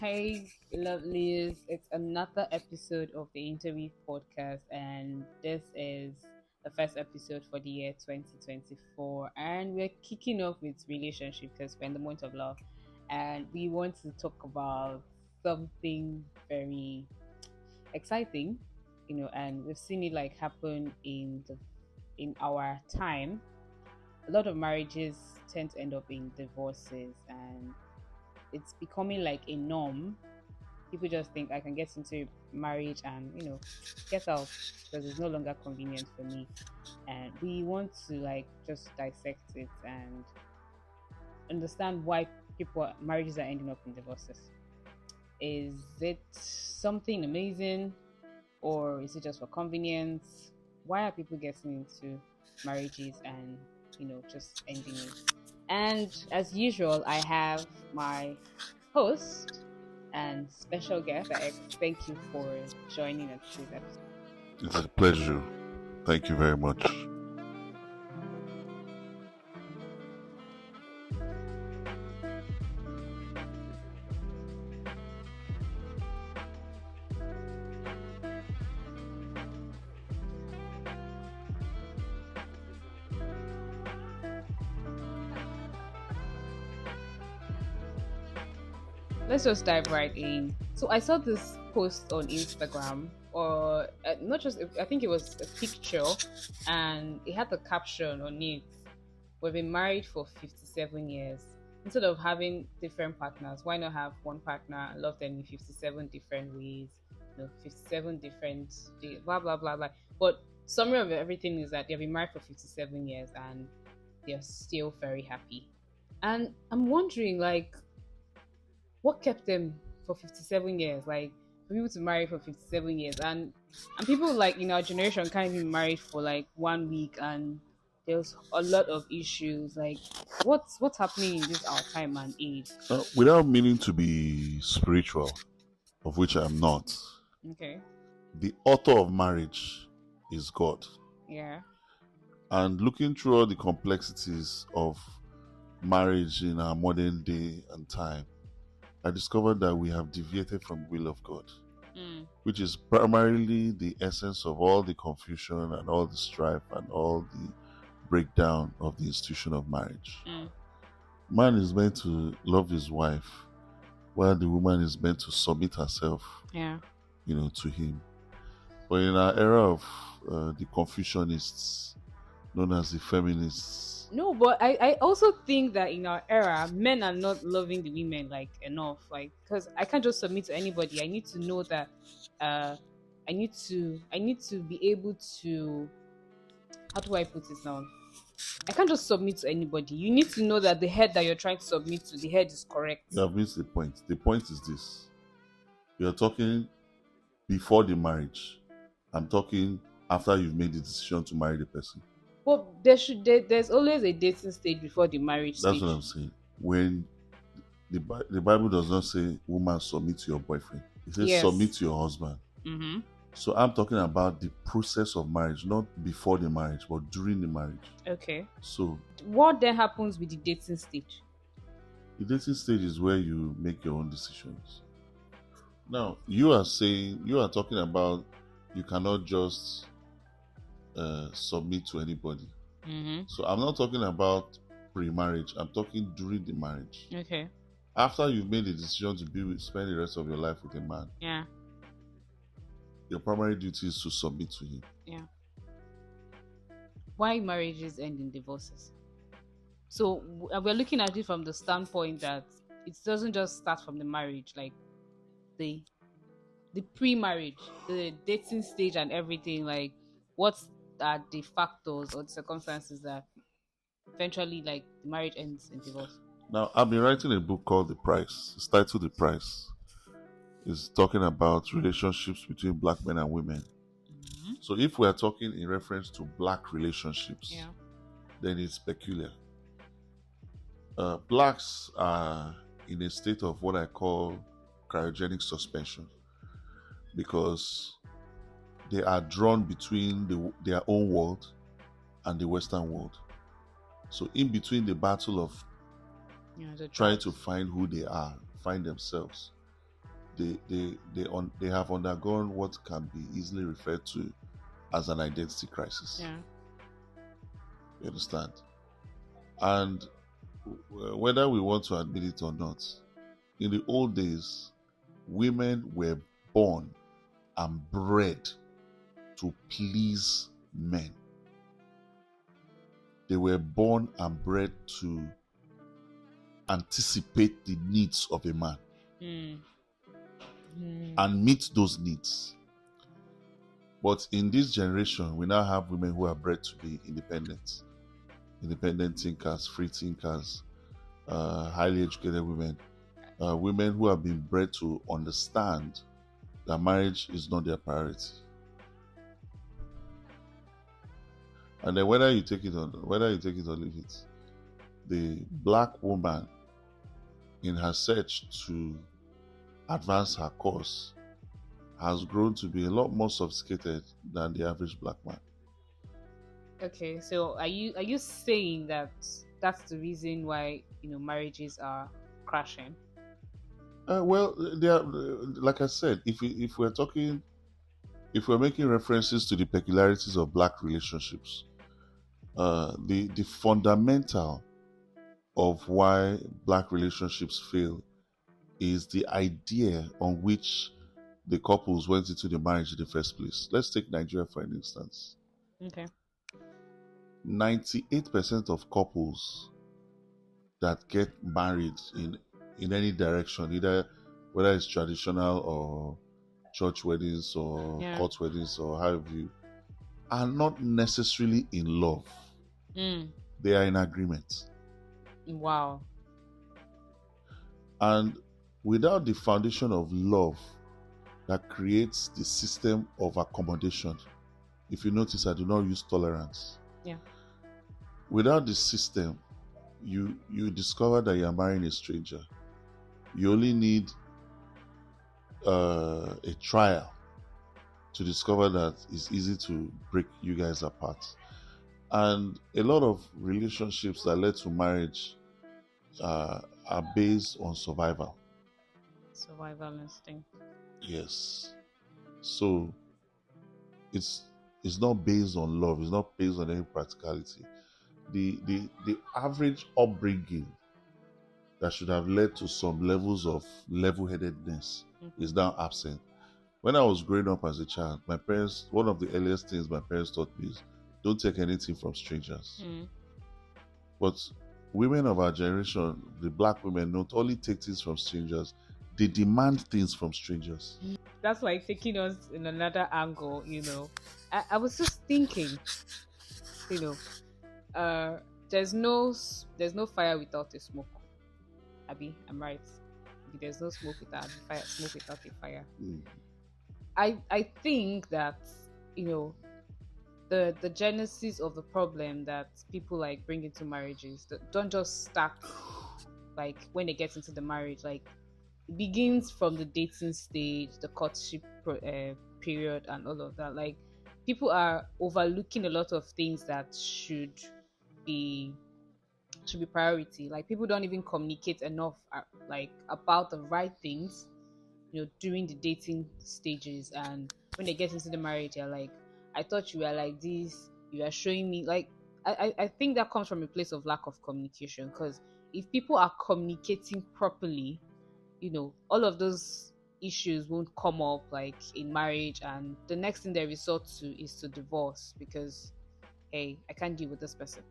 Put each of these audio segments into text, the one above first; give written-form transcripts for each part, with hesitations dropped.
Hey, lovelies. It's another episode of the Interview Podcast, and this is the first episode for the year 2024. And we're kicking off with relationship because we're in the month of love, and we want to talk about something very exciting, and we've seen it like happen in our time. A lot of marriages tend to end up in divorces, and it's becoming like a norm. People just think I can get into marriage and get out because it's no longer convenient for me. And we want to like just dissect it and understand why people marriages are ending up in divorces. Is it something amazing, or is it just for convenience? Why are people getting into marriages and just ending it? And as usual, I have my host and special guest. I thank you for joining us this episode. It's a pleasure. Thank you very much. Let's just dive right in. So I saw this post on Instagram, or not just, I think it was a picture, and it had the caption on it: "We've been married for 57 years. Instead of having different partners, why not have one partner and love them in 57 different ways? 57 different days, blah blah blah blah." But summary of everything is that they've been married for 57 years and they're still very happy. And I'm wondering, like, what kept them for 57 years? Like, for people to marry for 57 years, and people like in our generation can't even married for like 1 week, and there's a lot of issues. Like, what's happening in this our time and age? Without meaning to be spiritual, of which I'm not, Okay. the author of marriage is God. Yeah. And looking through all the complexities of marriage in our modern day and time, I discovered that we have deviated from the will of God, which is primarily the essence of all the confusion and all the strife and all the breakdown of the institution of marriage. Man is meant to love his wife, while the woman is meant to submit herself, Yeah. to him. But in our era of the Confucianists, known as the feminists, No, but I also think that in our era, men are not loving the women like enough. Like, because I can't just submit to anybody. I need to know that uh I need to be able to, how do I put it now? I can't just submit to anybody. You need to know that the head that you're trying to submit to, the head is correct. you have missed the point. The point is this: you're talking before the marriage. I'm talking after you've made the decision to marry the person. But there's always a dating stage before the marriage That's stage. what I'm saying. When the Bible does not say, "Woman, submit to your boyfriend," it says, Yes. "Submit to your husband." Mm-hmm. So I'm talking about the process of marriage, not before the marriage, but during the marriage. Okay. So What then happens with the dating stage? the dating stage is where you make your own decisions. Now, you are talking about you cannot just submit to anybody. Mm-hmm. So I'm not talking about pre-marriage. I'm talking during the marriage. Okay. After you've made the decision to spend the rest of your life with a man, Yeah. your primary duty is to submit to him. Yeah. Why marriages end in divorces? So we're looking at it from the standpoint that it doesn't just start from the marriage, like the the pre-marriage, the dating stage and everything. Like, what are the factors or the circumstances that eventually, like, the marriage ends in divorce? Now, I've been writing a book called The Price. It's titled The Price. It's talking about relationships between black men and women. Mm-hmm. So if we are talking in reference to black relationships, Yeah. then it's peculiar. Blacks are in a state of what I call cryogenic suspension because they are drawn between their own world and the Western world. So in between the battle of Yeah. trying to find who they are, find themselves, they have undergone what can be easily referred to as an identity crisis. Yeah. You understand? And whether we want to admit it or not, in the old days, women were born and bred to please men. They were born and bred to anticipate the needs of a man and meet those needs. But in this generation, we now have women who are bred to be independent thinkers, free thinkers, highly educated women, women who have been bred to understand that marriage is not their priority. And then whether you take it or leave it, the black woman, in her search to advance her cause, has grown to be a lot more sophisticated than the average black man. Okay, so are you saying that that's the reason why marriages are crashing? Well, they are, like I said, if we're making references to the peculiarities of black relationships, the fundamental of why black relationships fail is the idea on which the couples went into the marriage in the first place. Let's take Nigeria for an instance. Okay. 98% of couples that get married in any direction, either whether it's traditional or church weddings or court weddings or however you, are not necessarily in love. They are in agreement. Wow. And without the foundation of love that creates the system of accommodation, if you notice, I do not use tolerance. Yeah. Without the system, you discover that you're marrying a stranger. You only need a trial to discover that it's easy to break you guys apart. And a lot of relationships that led to marriage are based on survival. Survival instinct. Yes. So it's not based on love. It's not based on any practicality. The average upbringing that should have led to some levels of level-headedness is now absent. When I was growing up as a child, my parents, one of the earliest things my parents taught me is don't take anything from strangers. But women of our generation, the black women, not only take things from strangers, they demand things from strangers. That's like taking us in another angle, I was just thinking, there's no fire without a smoke. Abby, I'm right. There's no smoke without fire. Smoke without a fire. I think that the genesis of the problem that people like bring into marriages don't just start like when they get into the marriage. Like it begins from the dating stage, the courtship period, and all of that. Like people are overlooking a lot of things that should be priority. Like people don't even communicate enough about the right things during the dating stages, and when they get into the marriage they're like, I thought you were like this, you are showing me like I think that comes from a place of lack of communication, because if people are communicating properly, all of those issues won't come up like in marriage, and the next thing they resort to is to divorce because hey, I can't deal with this person.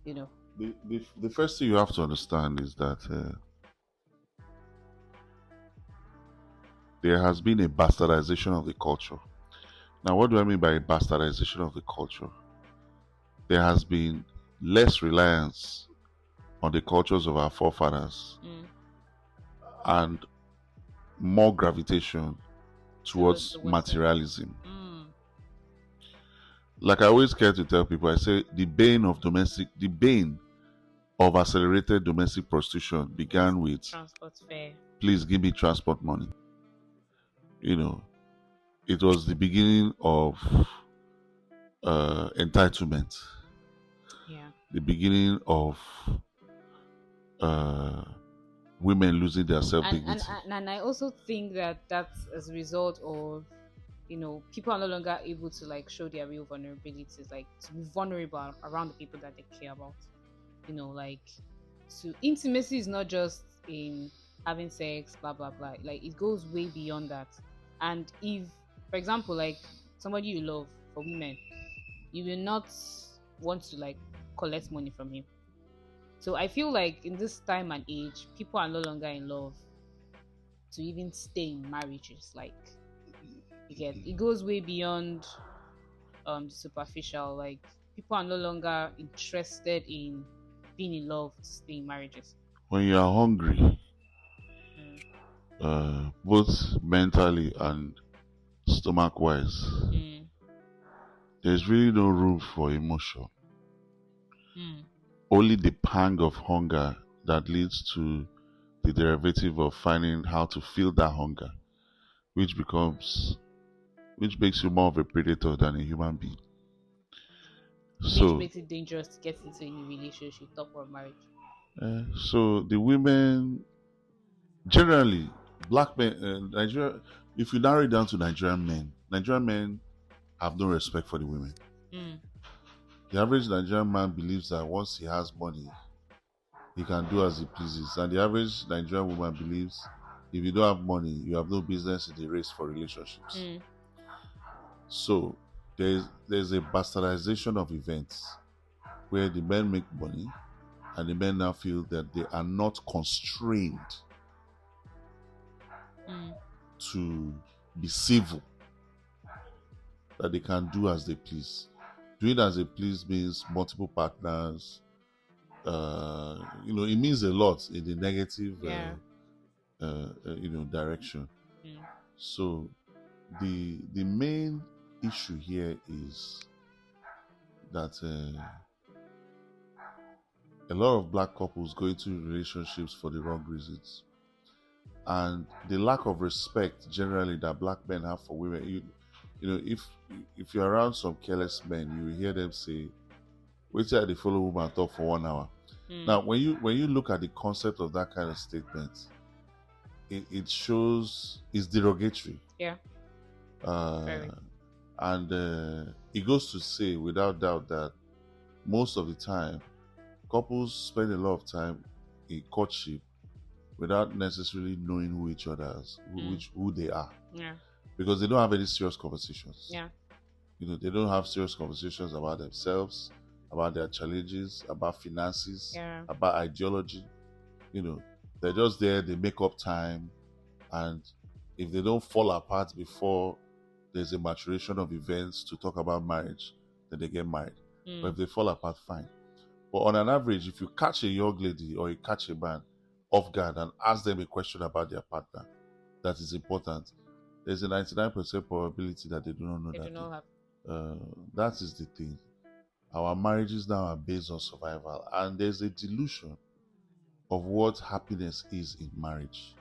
The first thing you have to understand is that there has been a bastardization of the culture. Now, what do I mean by a bastardization of the culture? There has been less reliance on the cultures of our forefathers and more gravitation towards materialism. Like I always care to tell people, I say the bane of accelerated domestic prostitution began with transport fare. Please give me transport money. It was the beginning of entitlement. Yeah. The beginning of women losing their self dignity. And I also think that that's as a result of, people are no longer able to like show their real vulnerabilities, like to be vulnerable around the people that they care about. Like, to intimacy is not just in having sex, blah blah blah. Like, it goes way beyond that. And if, for example, like somebody you love, for women, you will not want to like collect money from him. So I feel like in this time and age, people are no longer in love to even stay in marriages. Like, it goes way beyond the superficial. Like, people are no longer interested in being in love to stay in marriages. When you are hungry, Mm. both mentally and stomach wise, Mm. there's really no room for emotion. Mm. Only the pang of hunger that leads to the derivative of finding how to feel that hunger, which makes you more of a predator than a human being. Which So, makes it dangerous to get into any relationship, talk of marriage. so the women generally, black men, Nigeria. If you narrow it down to Nigerian men have no respect for the women. Mm. The average Nigerian man believes that once he has money, he can do as he pleases. And the average Nigerian woman believes if you don't have money, you have no business in the race for relationships. Mm. So there's a bastardization of events where the men make money and the men now feel that they are not constrained to be civil, that they can do as they please. Doing as they please means multiple partners. It means a lot in the negative, direction. Mm. So the main issue here is that a lot of black couples go into relationships for the wrong reasons, and the lack of respect generally that black men have for women. If you're around some careless men, you will hear them say, "Wait till they follow woman talk for 1 hour." Mm. Now, when you look at the concept of that kind of statement, it shows it's derogatory. Yeah. And it goes to say, without doubt, that most of the time, couples spend a lot of time in courtship without necessarily knowing who each other is, who they are. Yeah. Because they don't have any serious conversations. Yeah. They don't have serious conversations about themselves, about their challenges, about finances, about ideology. They're just there, they make up time, and if they don't fall apart before there's a maturation of events to talk about marriage, then they get married. But if they fall apart, fine. But on an average, if you catch a young lady or you catch a man off guard and ask them a question about their partner that is important, there's a 99% probability that they do not know that. That is the thing. Our marriages now are based on survival, and there's a delusion of what happiness is in marriage.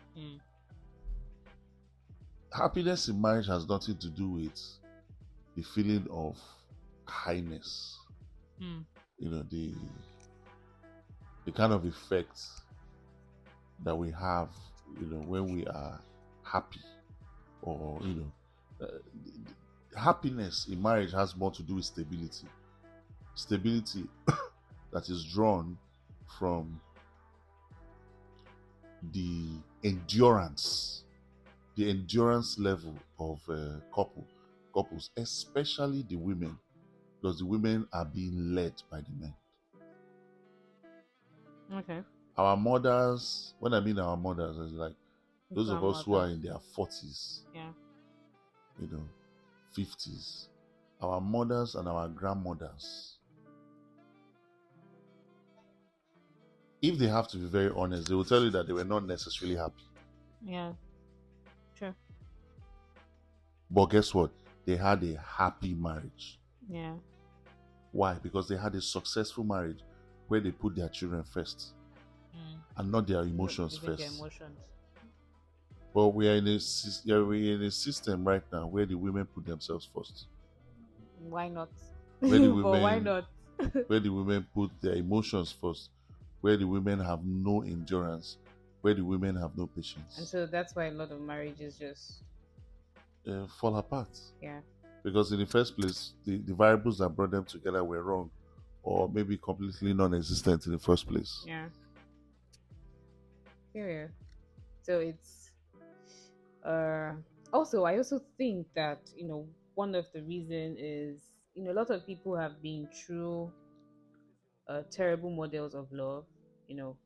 Happiness in marriage has nothing to do with the feeling of kindness. The kind of effect that we have, when we are happy, or happiness in marriage has more to do with stability that is drawn from the endurance level of couples, especially the women, because the women are being led by the men. Okay. Our mothers, when I mean our mothers, is like those of us who are in their 40s, 50s. Our mothers and our grandmothers, if they have to be very honest, they will tell you that they were not necessarily happy. Yeah. Sure. But guess what? They had a happy marriage. Yeah. Why? Because they had a successful marriage where they put their children first and not their emotions first. Their emotions. But we are in a system right now where the women put themselves first. Why not? Where the women, but why not? where the women put their emotions first, where the women have no endurance, where the women have no And patience, so that's why a lot of marriages just, fall apart. yeah, Because in the first place, the variables that brought them together were wrong, or maybe completely non-existent in the first place. yeah, yeah. So it's, uh, also, I also think that, one of the reason is, a lot of people have been through terrible models of love. You know,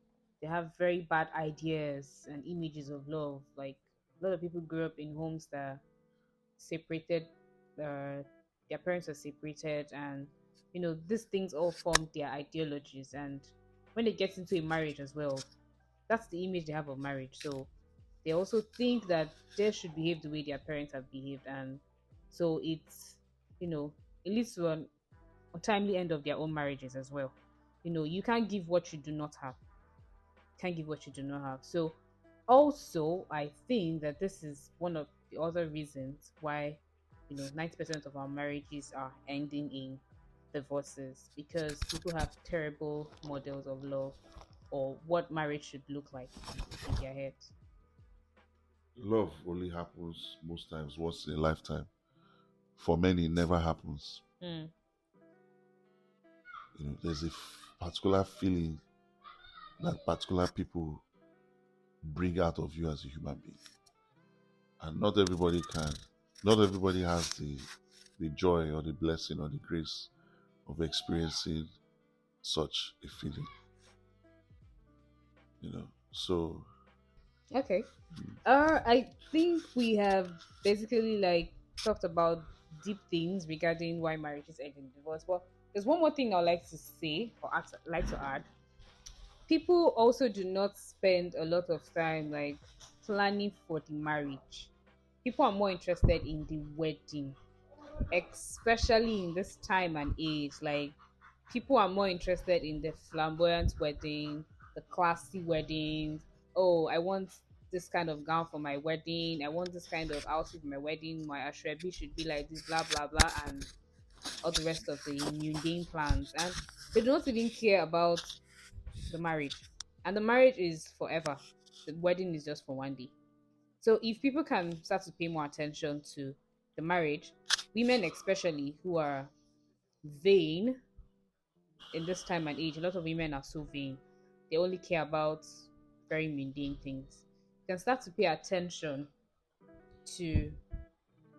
they have very bad ideas and images of love. Like, a lot of people grew up in homes that separated, their parents are separated, and these things all formed their ideologies. And when they get into a marriage as well, that's the image they have of marriage. So they also think that they should behave the way their parents have behaved, and so it's, you know it leads to an untimely end of their own marriages as well. You can't give what you do not have. Can't give what you do not have. So also, I think that this is one of the other reasons why 90% of our marriages are ending in divorces, because people have terrible models of love or what marriage should look like in their heads. Love only happens most times once in a lifetime. For many, it never happens. Mm. There's a particular feeling that particular people bring out of you as a human being, and not everybody can. Not everybody has the joy or the blessing or the grace of experiencing such a feeling. So Okay. I think we have basically like talked about deep things regarding why marriages end in divorce. But there's one more thing I'd like to say or like to add. People also do not spend a lot of time like planning for the marriage. People are more interested in the wedding, especially in this time and age. Like, people are more interested in the flamboyant wedding, the classy weddings. Oh, I want this kind of gown for my wedding. I want this kind of outfit for my wedding. My ashrebi should be like this, blah blah blah, and all the rest of the mundane plans. And they do not even care about the marriage. And the marriage is forever. The wedding is just for one day. So if people can start to pay more attention to the marriage, women especially who are vain in this time and age, a lot of women are so vain. They only care about very mundane things. You can start to pay attention to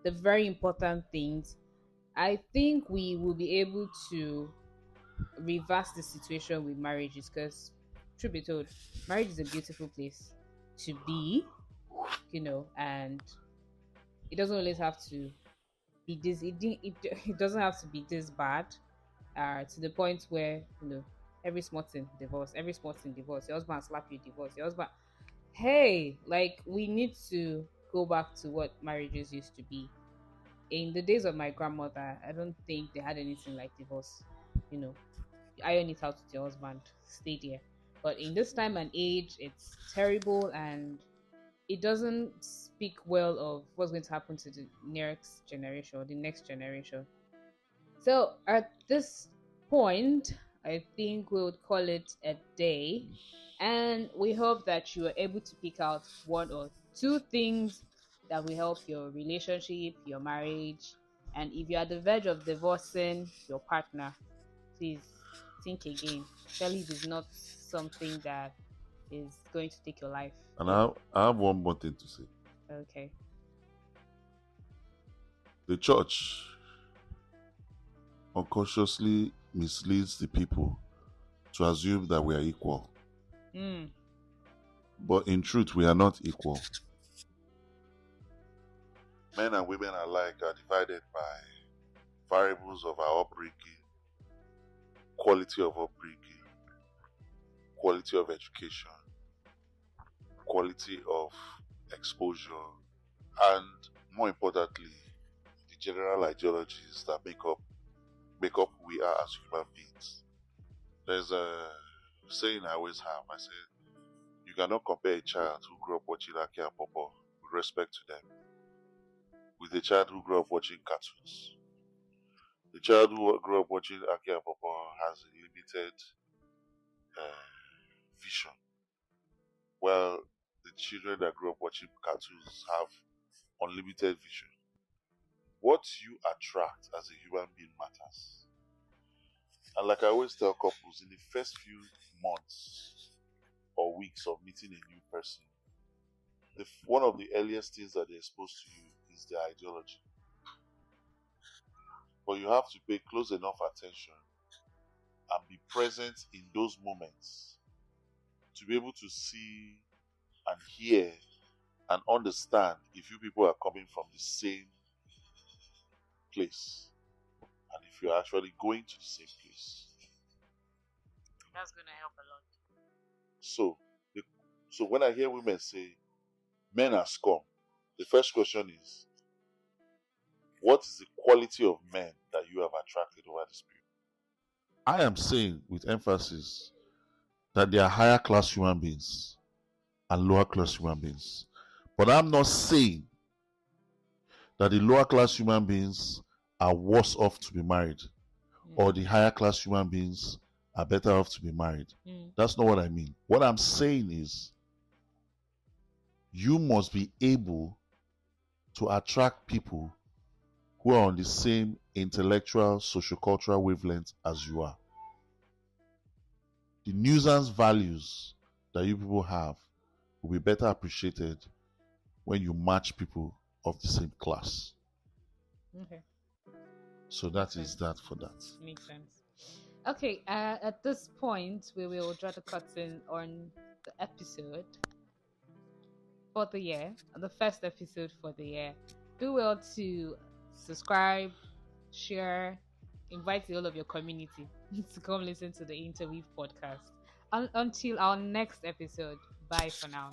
the very important things. I think we will be able to reverse the situation with marriages, because, truth be told, marriage is a beautiful place to be, and it doesn't always have to be this. It doesn't have to be this bad, to the point where every small thing divorce, every small thing divorce. Your husband slap you, divorce. Your husband. Hey, like, we need to go back to what marriages used to be. In the days of my grandmother, I don't think they had anything like divorce. You iron it out with your husband, stay there. But in this time and age, it's terrible, and it doesn't speak well of what's going to happen to the next generation or the next generation. So at this point, I think we would call it a day. And we hope that you are able to pick out one or two things that will help your relationship, your marriage. And if you're at the verge of divorcing your partner, please think again. Surely it is not something that is going to take your life and away. I have one more thing to say. Okay. The church unconsciously misleads the people to assume that we are equal. Mm. But in truth, we are not equal. Men and women alike are divided by variables of our upbringing, quality of upbringing, quality of education, quality of exposure, and more importantly, the general ideologies that make up who we are as human beings. There's a saying I always have. I say, you cannot compare a child who grew up watching Aki and Popo with respect to them with a child who grew up watching cartoons. The child who grew up watching Aki and Popo has a limited vision. well, the children that grew up watching cartoons have unlimited vision. What you attract as a human being matters. And like I always tell couples, in the first few months or weeks of meeting a new person, one of the earliest things that they're exposed to you is their ideology. But you have to pay close enough attention and be present in those moments to be able to see and hear and understand if you people are coming from the same place and if you're actually going to the same place. That's going to help a lot. So, so when I hear women say men are scum, the first question is, what is the quality of men that you have attracted over this period? I am saying with emphasis that they are higher class human beings and lower class human beings. But I'm not saying that the lower class human beings are worse off to be married or the higher class human beings are better off to be married. That's not what I mean. What I'm saying is you must be able to attract people who are on the same intellectual, sociocultural wavelength as you are. The nuisance values that you people have will be better appreciated when you match people of the same class. Okay. So that is that for that. Makes sense. Okay, at this point, we will draw the curtain on the episode for the year, the first episode for the year. Do well to subscribe, share, invite all of your community to come listen to the Interweave podcast. Until our next episode, bye for now.